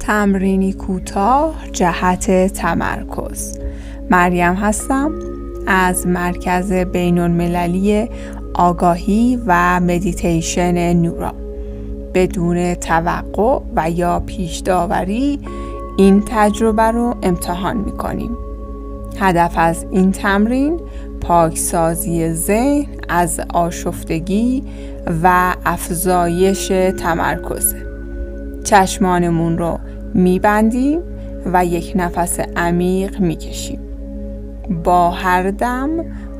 تمرینی کوتاه جهت تمرکز. مریم هستم از مرکز بین‌المللی آگاهی و مدیتیشن نورا. بدون توقع و یا پیش داوری این تجربه رو امتحان می‌کنیم. هدف از این تمرین پاکسازی ذهن از آشفتگی و افزایش تمرکزه. چشمانمون رو میبندیم و یک نفس عمیق میکشیم. با هر دم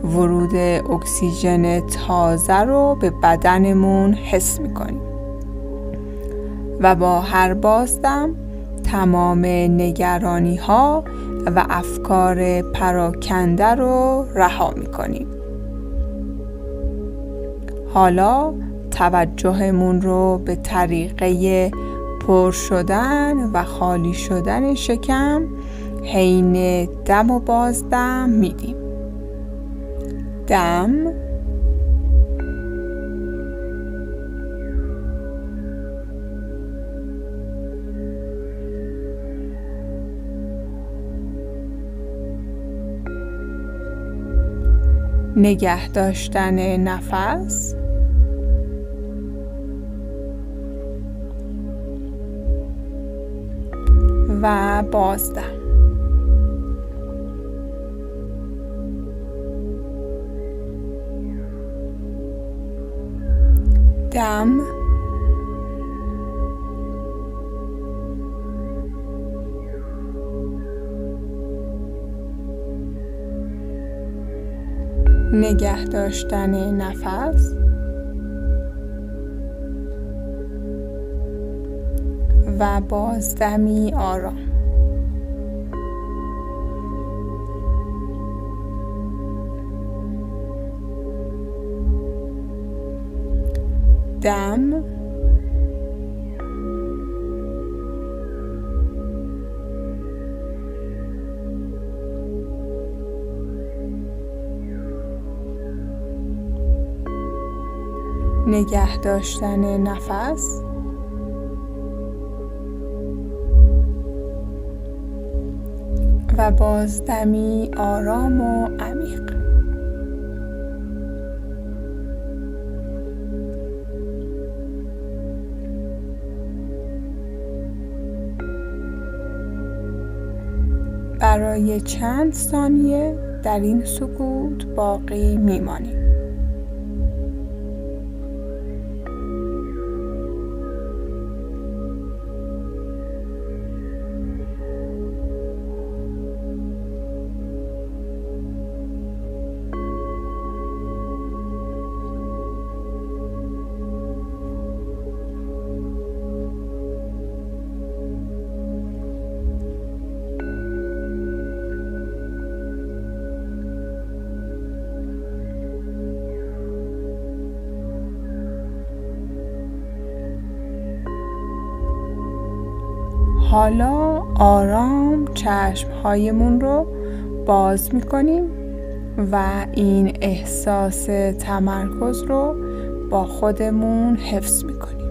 ورود اکسیژن تازه رو به بدنمون حس میکنیم و با هر بازدم تمام نگرانی ها و افکار پراکنده رو رها میکنیم. حالا توجهمون رو به طریقه پر شدن و خالی شدن شکم حین دم و بازدم میدیم. دم، نگه داشتن نفس، و بازدم. دم، نگه داشتن نفس و بازدمی آرام. دم، نگه داشتن نفس و بازدمی آرام و عمیق. برای چند ثانیه در این سکوت باقی میمانیم. حالا آرام چشمهایمون رو باز میکنیم و این احساس تمرکز رو با خودمون حفظ میکنیم.